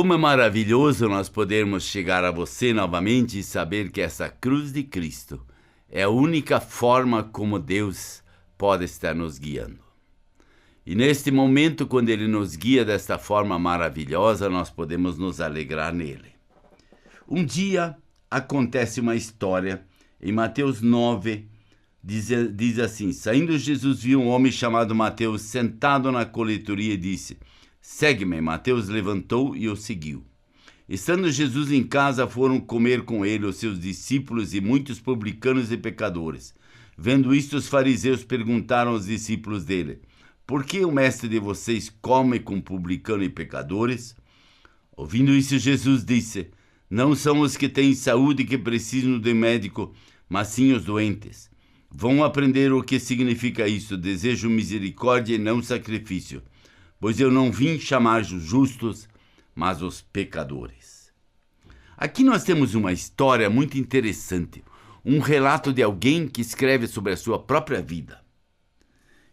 como é maravilhoso nós podermos chegar a você novamente e saber que essa cruz de Cristo é a única forma como Deus pode estar nos guiando. E neste momento, quando Ele nos guia desta forma maravilhosa, nós podemos nos alegrar nele. Um dia acontece uma história, em Mateus 9, diz assim: saindo Jesus viu um homem chamado Mateus sentado na coletoria e disse: segue-me. Mateus levantou e o seguiu. Estando Jesus em casa, foram comer com ele os seus discípulos e muitos publicanos e pecadores. Vendo isto, os fariseus perguntaram aos discípulos dele: por que o mestre de vocês come com publicanos e pecadores? Ouvindo isso, Jesus disse: não são os que têm saúde que precisam de médico, mas sim os doentes. Vão aprender o que significa isso: desejo misericórdia e não sacrifício, pois eu não vim chamar os justos, mas os pecadores. Aqui nós temos uma história muito interessante, um relato de alguém que escreve sobre a sua própria vida.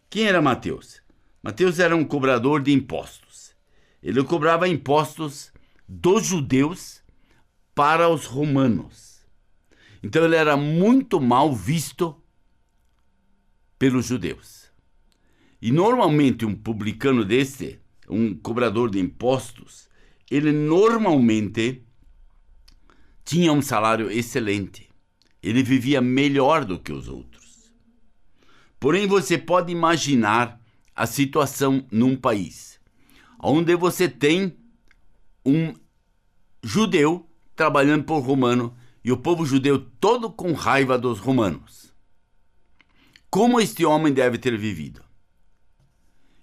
Quem era Mateus? Mateus era um cobrador de impostos. Ele cobrava impostos dos judeus para os romanos. Então ele era muito mal visto pelos judeus. E normalmente um publicano desse, um cobrador de impostos, ele normalmente tinha um salário excelente. Ele vivia melhor do que os outros. Porém, você pode imaginar a situação num país onde você tem um judeu trabalhando por romano e o povo judeu todo com raiva dos romanos. Como este homem deve ter vivido?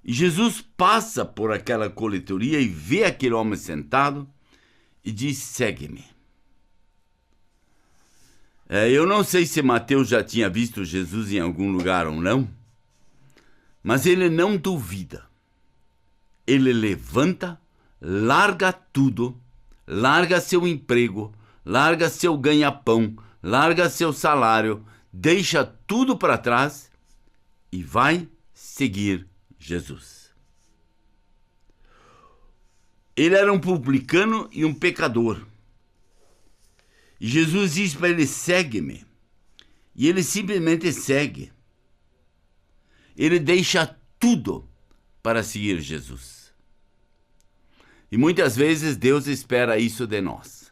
E Jesus passa por aquela coletoria e vê aquele homem sentado e diz: segue-me. Eu não sei se Mateus já tinha visto Jesus em algum lugar ou não, mas ele não duvida. Ele levanta, larga tudo, larga seu emprego, larga seu ganha-pão, larga seu salário, deixa tudo para trás e vai seguir Jesus. Ele era um publicano e um pecador. E Jesus diz para ele: segue-me. E ele simplesmente segue. Ele deixa tudo para seguir Jesus. E muitas vezes Deus espera isso de nós,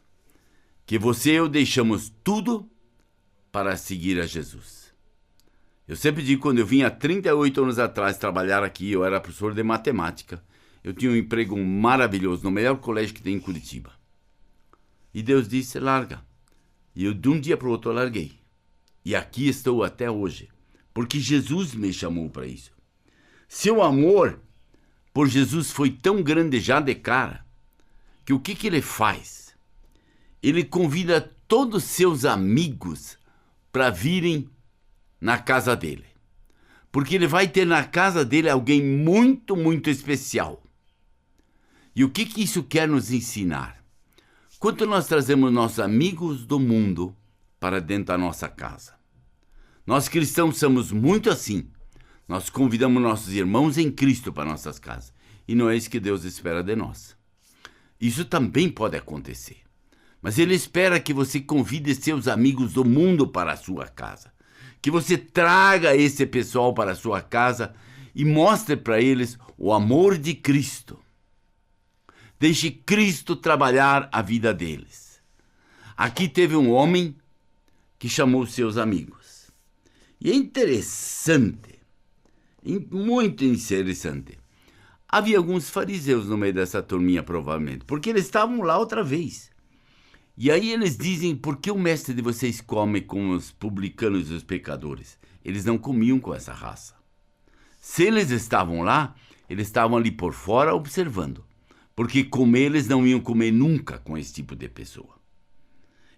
que você e eu deixamos tudo para seguir a Jesus. Eu sempre digo, quando eu vim há 38 anos atrás trabalhar aqui, eu era professor de matemática, eu tinha um emprego maravilhoso no melhor colégio que tem em Curitiba. E Deus disse: larga. E eu, de um dia para o outro, larguei. E aqui estou até hoje, porque Jesus me chamou para isso. Seu amor por Jesus foi tão grande já de cara, que o que ele faz? Ele convida todos seus amigos para virem na casa dele. Porque ele vai ter na casa dele alguém muito, muito especial. E o que isso quer nos ensinar? Quando nós trazemos nossos amigos do mundo para dentro da nossa casa. Nós cristãos somos muito assim. Nós convidamos nossos irmãos em Cristo para nossas casas. E não é isso que Deus espera de nós. Isso também pode acontecer. Mas Ele espera que você convide seus amigos do mundo para a sua casa. Que você traga esse pessoal para a sua casa e mostre para eles o amor de Cristo. Deixe Cristo trabalhar a vida deles. Aqui teve um homem que chamou seus amigos. E é interessante, muito interessante. Havia alguns fariseus no meio dessa turminha, provavelmente, porque eles estavam lá outra vez. E aí eles dizem: por que o mestre de vocês come com os publicanos e os pecadores? Eles não comiam com essa raça. Se eles estavam lá, eles estavam ali por fora observando. Porque comer, eles não iam comer nunca com esse tipo de pessoa.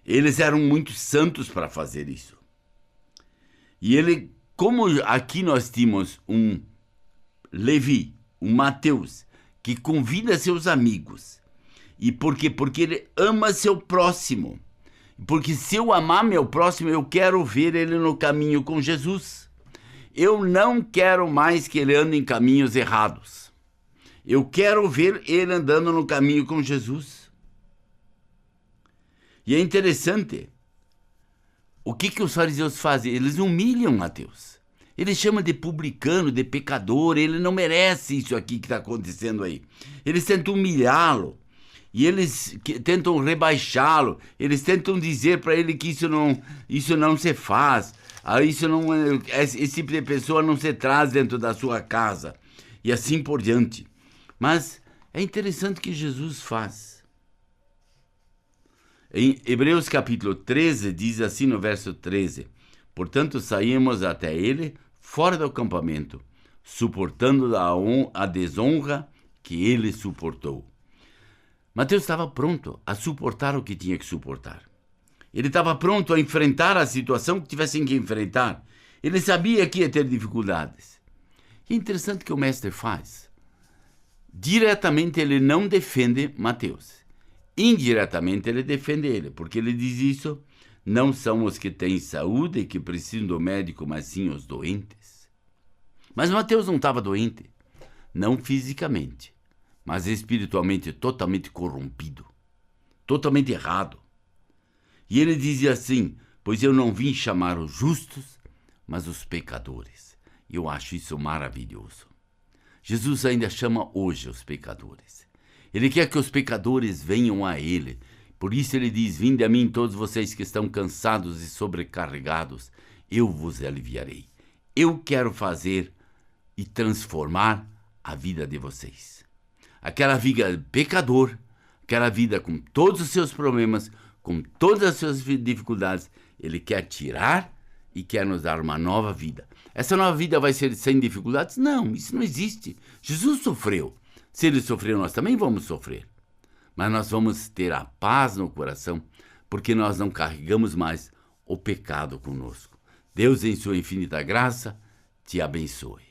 Eles eram muito santos para fazer isso. E ele, como aqui nós tínhamos um Levi, um Mateus, que convida seus amigos. E por quê? Porque ele ama seu próximo. Porque se eu amar meu próximo, eu quero ver ele no caminho com Jesus. Eu não quero mais que ele ande em caminhos errados. Eu quero ver ele andando no caminho com Jesus. E é interessante, o que os fariseus fazem? Eles humilham Mateus. Eles chamam de publicano, de pecador, ele não merece isso aqui que está acontecendo aí. Eles tentam humilhá-lo, e eles tentam rebaixá-lo, eles tentam dizer para ele que isso não se faz, esse tipo de pessoa não se traz dentro da sua casa, e assim por diante. Mas é interessante que Jesus faz. Em Hebreus capítulo 13, diz assim no verso 13: portanto saímos até ele, fora do acampamento, suportando a desonra que ele suportou. Mateus estava pronto a suportar o que tinha que suportar. Ele estava pronto a enfrentar a situação que tivessem que enfrentar. Ele sabia que ia ter dificuldades. E é interessante que o mestre faz. Diretamente ele não defende Mateus. Indiretamente ele defende ele, porque ele diz isso: não são os que têm saúde e que precisam do médico, mas sim os doentes. Mas Mateus não estava doente, não fisicamente, mas espiritualmente totalmente corrompido, totalmente errado. E ele dizia assim: pois eu não vim chamar os justos, mas os pecadores. E eu acho isso maravilhoso. Jesus ainda chama hoje os pecadores. Ele quer que os pecadores venham a ele. Por isso ele diz: vinde a mim todos vocês que estão cansados e sobrecarregados, eu vos aliviarei. Eu quero fazer e transformar a vida de vocês. Aquela vida pecador, aquela vida com todos os seus problemas, com todas as suas dificuldades, ele quer tirar e quer nos dar uma nova vida. Essa nova vida vai ser sem dificuldades? Não, isso não existe. Jesus sofreu. Se ele sofreu, nós também vamos sofrer. Mas nós vamos ter a paz no coração, porque nós não carregamos mais o pecado conosco. Deus, em sua infinita graça, te abençoe.